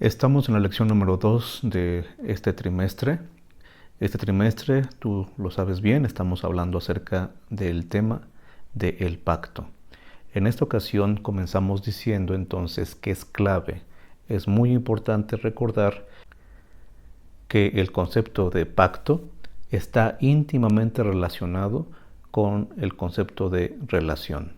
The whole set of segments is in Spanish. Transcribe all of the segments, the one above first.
Estamos en la lección número 2 de este trimestre. Este trimestre, tú lo sabes bien, estamos hablando acerca del tema del pacto. En esta ocasión comenzamos diciendo entonces que es clave, es muy importante recordar que el concepto de pacto está íntimamente relacionado con el concepto de relación.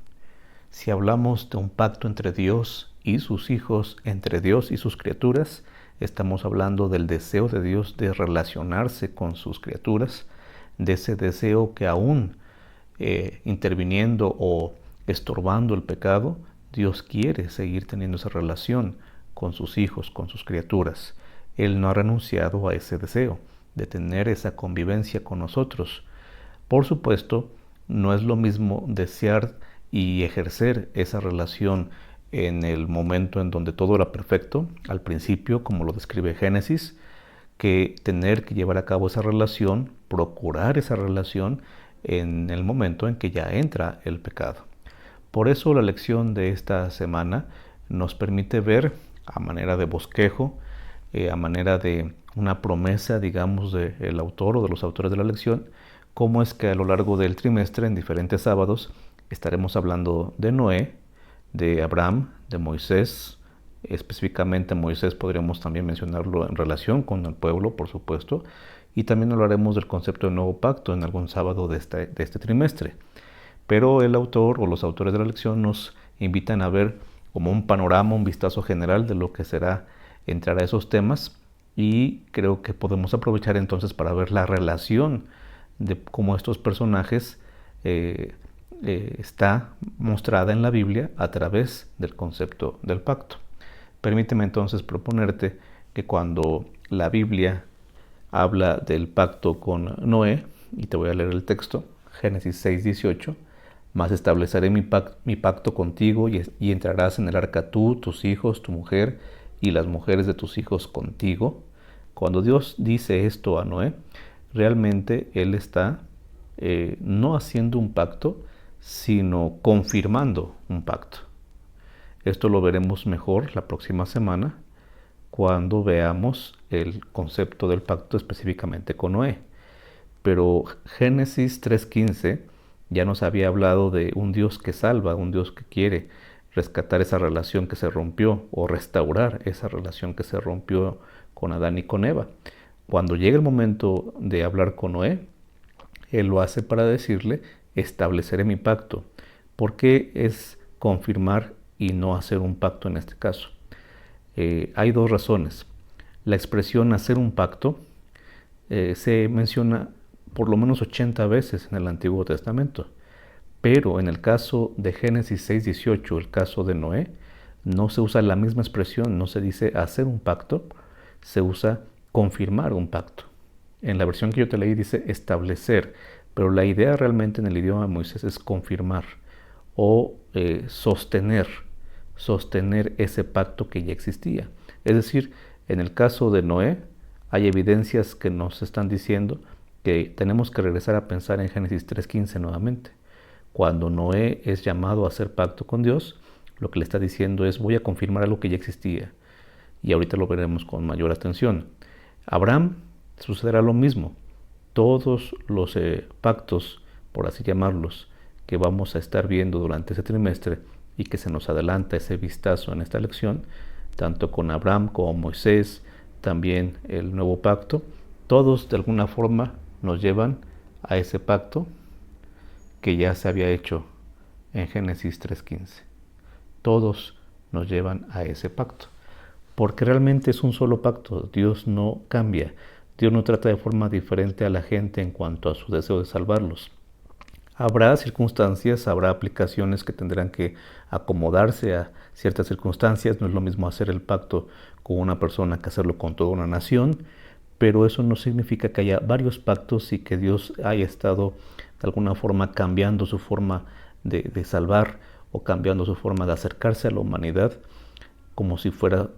Si hablamos de un pacto entre Dios y sus hijos, entre Dios y sus criaturas, estamos hablando del deseo de Dios de relacionarse con sus criaturas, de ese deseo que aún interviniendo o estorbando el pecado, Dios quiere seguir teniendo esa relación con sus hijos, con sus criaturas. Él no ha renunciado a ese deseo de tener esa convivencia con nosotros. Por supuesto, no es lo mismo desear y ejercer esa relación en el momento en donde todo era perfecto, al principio, como lo describe Génesis, que tener que llevar a cabo esa relación, procurar esa relación en el momento en que ya entra el pecado. Por eso la lección de esta semana nos permite ver a manera de bosquejo, a manera de una promesa, digamos, del autor o de los autores de la lección, cómo es que a lo largo del trimestre, en diferentes sábados, estaremos hablando de Noé, de Abraham, de Moisés. Específicamente Moisés podríamos también mencionarlo en relación con el pueblo, por supuesto, y también hablaremos del concepto de nuevo pacto en algún sábado de este trimestre. Pero el autor o los autores de la lección nos invitan a ver como un panorama, un vistazo general de lo que será entrar a esos temas, y creo que podemos aprovechar entonces para ver la relación de cómo estos personajes está mostrada en la Biblia a través del concepto del pacto. Permíteme entonces proponerte que cuando la Biblia habla del pacto con Noé, y te voy a leer el texto, Génesis 6:18, mas estableceré mi pacto contigo y entrarás en el arca tú, tus hijos, tu mujer y las mujeres de tus hijos contigo. Cuando Dios dice esto a Noé, realmente Él está no haciendo un pacto, sino confirmando un pacto. Esto lo veremos mejor la próxima semana cuando veamos el concepto del pacto específicamente con Noé. Pero Génesis 3:15 ya nos había hablado de un Dios que salva, un Dios que quiere rescatar esa relación que se rompió o restaurar esa relación que se rompió con Adán y con Eva. Cuando llega el momento de hablar con Noé, Él lo hace para decirle, estableceré mi pacto. ¿Por qué es confirmar y no hacer un pacto en este caso? Hay dos razones. La expresión hacer un pacto se menciona por lo menos 80 veces en el Antiguo Testamento, pero en el caso de Génesis 6:18, el caso de Noé, no se usa la misma expresión, no se dice hacer un pacto, se usa confirmar un pacto. En la versión que yo te leí dice establecer, pero la idea realmente en el idioma de Moisés es confirmar o sostener ese pacto que ya existía. Es decir, en el caso de Noé, hay evidencias que nos están diciendo que tenemos que regresar a pensar en Génesis 3:15 nuevamente. Cuando Noé es llamado a hacer pacto con Dios, lo que le está diciendo es voy a confirmar algo que ya existía. Y ahorita lo veremos con mayor atención. Abraham sucederá lo mismo. Todos los pactos, por así llamarlos, que vamos a estar viendo durante ese trimestre y que se nos adelanta ese vistazo en esta lección, tanto con Abraham como Moisés, también el nuevo pacto, todos de alguna forma nos llevan a ese pacto que ya se había hecho en Génesis 3:15. Todos nos llevan a ese pacto, porque realmente es un solo pacto. Dios no cambia, Dios no trata de forma diferente a la gente en cuanto a su deseo de salvarlos. Habrá circunstancias, habrá aplicaciones que tendrán que acomodarse a ciertas circunstancias. No es lo mismo hacer el pacto con una persona que hacerlo con toda una nación, pero eso no significa que haya varios pactos y que Dios haya estado de alguna forma cambiando su forma de salvar o cambiando su forma de acercarse a la humanidad como si fuera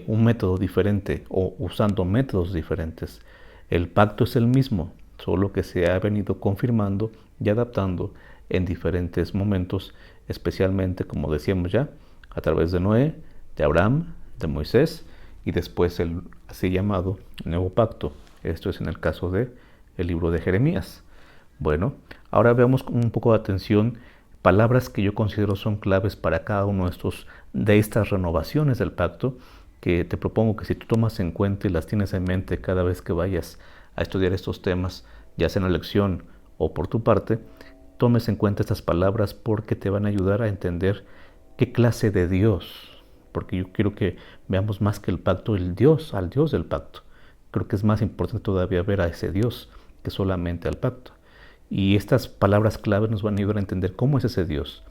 un método diferente o usando métodos diferentes. El pacto es el mismo, solo que se ha venido confirmando y adaptando en diferentes momentos, especialmente, como decíamos ya, a través de Noé, de Abraham, de Moisés y después el así llamado Nuevo Pacto. Esto es en el caso de el libro de Jeremías. Bueno, ahora veamos con un poco de atención palabras que yo considero son claves para cada uno de estas renovaciones del pacto, que te propongo que si tú tomas en cuenta y las tienes en mente cada vez que vayas a estudiar estos temas, ya sea en la lección o por tu parte, tomes en cuenta estas palabras porque te van a ayudar a entender qué clase de Dios, porque yo quiero que veamos más que el pacto, el Dios, al Dios del pacto. Creo que es más importante todavía ver a ese Dios que solamente al pacto. Y estas palabras clave nos van a ayudar a entender cómo es ese Dios.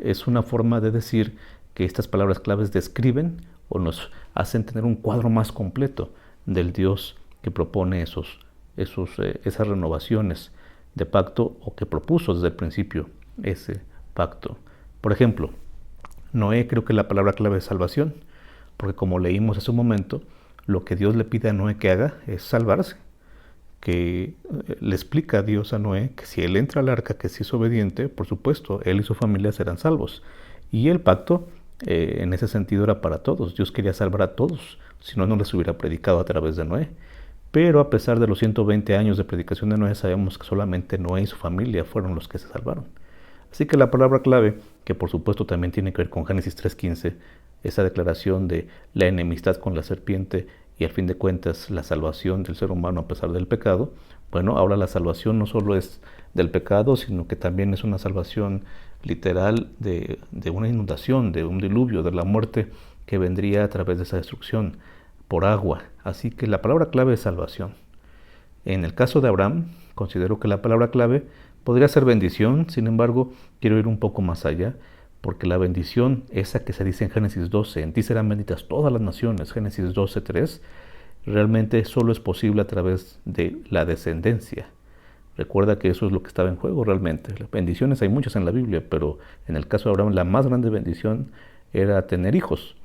Es una forma de decir que estas palabras claves describen o nos hacen tener un cuadro más completo del Dios que propone esas renovaciones de pacto o que propuso desde el principio ese pacto. Por ejemplo, Noé, creo que la palabra clave es salvación, porque como leímos hace un momento, lo que Dios le pide a Noé que haga es salvarse, que le explica a Dios a Noé que si él entra al arca, que si es obediente, por supuesto, él y su familia serán salvos. Y el pacto, en ese sentido, era para todos. Dios quería salvar a todos, si no, no les hubiera predicado a través de Noé. Pero a pesar de los 120 años de predicación de Noé, sabemos que solamente Noé y su familia fueron los que se salvaron. Así que la palabra clave, que por supuesto también tiene que ver con Génesis 3:15, esa declaración de la enemistad con la serpiente y al fin de cuentas la salvación del ser humano a pesar del pecado, bueno, ahora la salvación no solo es del pecado, sino que también es una salvación literal de una inundación, de un diluvio, de la muerte que vendría a través de esa destrucción por agua. Así que la palabra clave es salvación. En el caso de Abraham, considero que la palabra clave podría ser bendición, sin embargo, quiero ir un poco más allá, porque la bendición, esa que se dice en Génesis 12, en ti serán benditas todas las naciones, Génesis 12:3, realmente solo es posible a través de la descendencia. Recuerda que eso es lo que estaba en juego realmente. Las bendiciones hay muchas en la Biblia, pero en el caso de Abraham la más grande bendición era tener hijos.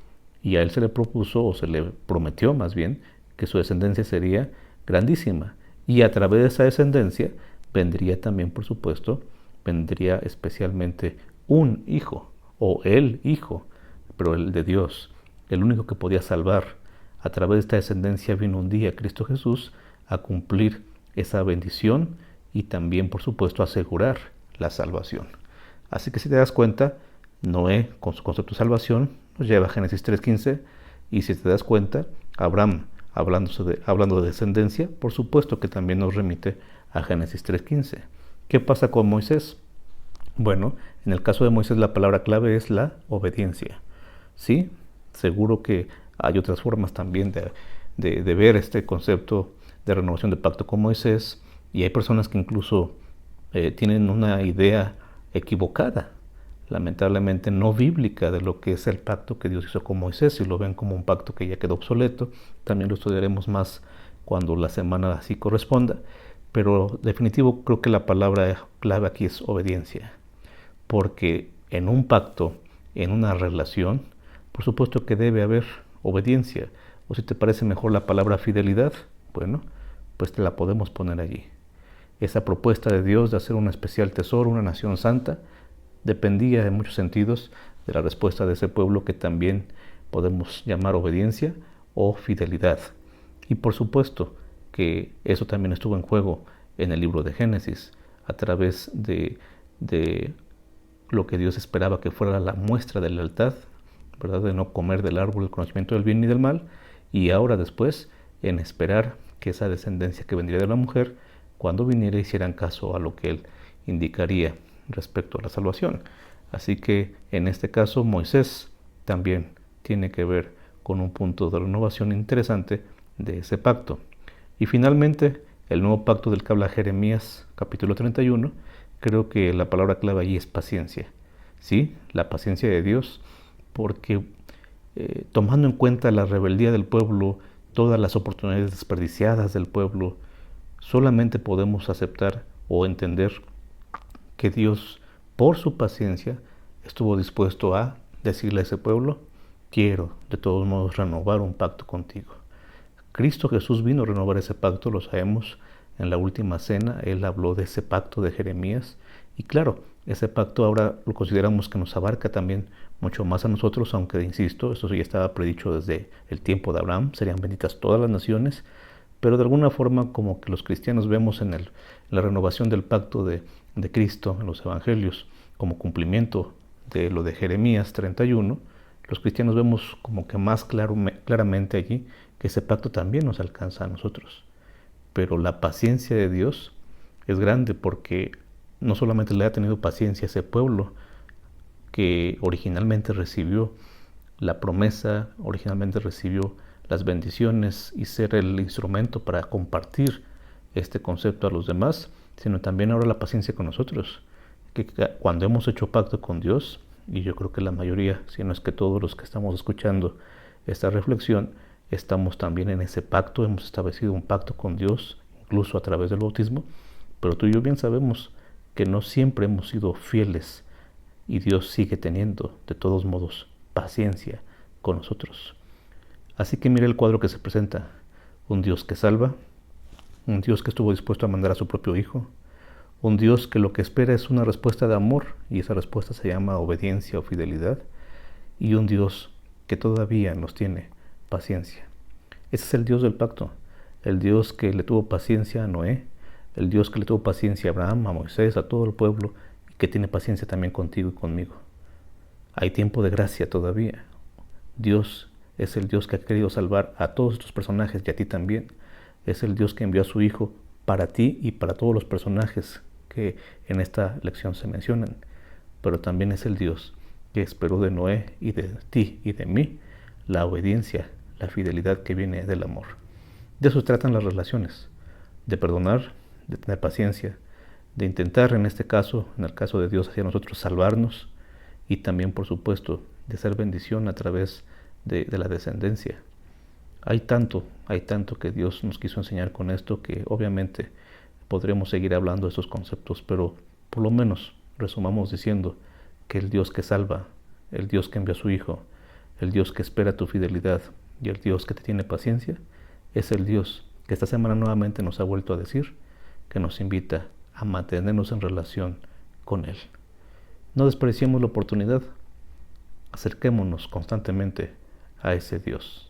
Y a él se le propuso, o se le prometió más bien, que su descendencia sería grandísima. Y a través de esa descendencia vendría también, por supuesto, vendría especialmente un hijo, o el hijo, pero el de Dios, el único que podía salvar. A través de esta descendencia vino un día Cristo Jesús a cumplir esa bendición y también, por supuesto, asegurar la salvación. Así que si te das cuenta, Noé, con su concepto de salvación, nos lleva a Génesis 3:15, y si te das cuenta, Abraham, hablando de descendencia, por supuesto que también nos remite a Génesis 3:15. ¿Qué pasa con Moisés? Bueno, en el caso de Moisés la palabra clave es la obediencia. ¿Sí? Seguro que hay otras formas también de ver este concepto de renovación de pacto con Moisés, y hay personas que incluso tienen una idea equivocada, lamentablemente no bíblica, de lo que es el pacto que Dios hizo con Moisés, y lo ven como un pacto que ya quedó obsoleto. También lo estudiaremos más cuando la semana así corresponda, pero definitivo creo que la palabra clave aquí es obediencia, porque en un pacto, en una relación, por supuesto que debe haber obediencia. O si te parece mejor la palabra fidelidad, bueno, pues te la podemos poner allí. Esa propuesta de Dios de hacer un especial tesoro, una nación santa, dependía en muchos sentidos de la respuesta de ese pueblo, que también podemos llamar obediencia o fidelidad. Y por supuesto que eso también estuvo en juego en el libro de Génesis, a través de lo que Dios esperaba que fuera la muestra de lealtad, ¿verdad? De no comer del árbol del conocimiento del bien y del mal, y ahora después en esperar que esa descendencia que vendría de la mujer, cuando viniera, hicieran caso a lo que él indicaría respecto a la salvación. Así que en este caso Moisés también tiene que ver con un punto de renovación interesante de ese pacto. Y finalmente, el nuevo pacto del que habla Jeremías, capítulo 31, creo que la palabra clave allí es paciencia. ¿Sí? La paciencia de Dios, porque tomando en cuenta la rebeldía del pueblo, todas las oportunidades desperdiciadas del pueblo, solamente podemos aceptar o entender que Dios, por su paciencia, estuvo dispuesto a decirle a ese pueblo: quiero de todos modos renovar un pacto contigo. Cristo Jesús vino a renovar ese pacto, lo sabemos. En la última cena Él habló de ese pacto de Jeremías, y claro, Ese pacto ahora lo consideramos que nos abarca también mucho más a nosotros, aunque insisto, esto ya estaba predicho desde el tiempo de Abraham, serían benditas todas las naciones, pero de alguna forma como que los cristianos vemos en la renovación del pacto de Cristo en los evangelios como cumplimiento de lo de Jeremías 31, los cristianos vemos como que más claramente allí que ese pacto también nos alcanza a nosotros. Pero la paciencia de Dios es grande porque no solamente le ha tenido paciencia a ese pueblo que originalmente recibió la promesa, originalmente recibió las bendiciones y ser el instrumento para compartir este concepto a los demás, sino también ahora la paciencia con nosotros, que cuando hemos hecho pacto con Dios, y yo creo que la mayoría, si no es que todos los que estamos escuchando esta reflexión, estamos también en ese pacto, hemos establecido un pacto con Dios, incluso a través del bautismo, pero tú y yo bien sabemos que no siempre hemos sido fieles y Dios sigue teniendo, de todos modos, paciencia con nosotros. Así que mira el cuadro que se presenta, un Dios que salva, un Dios que estuvo dispuesto a mandar a su propio Hijo, un Dios que lo que espera es una respuesta de amor, y esa respuesta se llama obediencia o fidelidad, y un Dios que todavía nos tiene paciencia. Ese es el Dios del pacto, el Dios que le tuvo paciencia a Noé, el Dios que le tuvo paciencia a Abraham, a Moisés, a todo el pueblo, y que tiene paciencia también contigo y conmigo. Hay tiempo de gracia todavía. Dios es el Dios que ha querido salvar a todos estos personajes y a ti también. Es el Dios que envió a su Hijo para ti y para todos los personajes que en esta lección se mencionan. Pero también es el Dios que esperó de Noé y de ti y de mí la obediencia, la fidelidad que viene del amor. De eso tratan las relaciones, de perdonar, de tener paciencia, de intentar en este caso, en el caso de Dios hacia nosotros, salvarnos y también, por supuesto, de ser bendición a través de la descendencia. Hay tanto que Dios nos quiso enseñar con esto que obviamente podremos seguir hablando de estos conceptos, pero por lo menos resumamos diciendo que el Dios que salva, el Dios que envía a su Hijo, el Dios que espera tu fidelidad y el Dios que te tiene paciencia, es el Dios que esta semana nuevamente nos ha vuelto a decir que nos invita a mantenernos en relación con Él. No despreciemos la oportunidad, acerquémonos constantemente a ese Dios.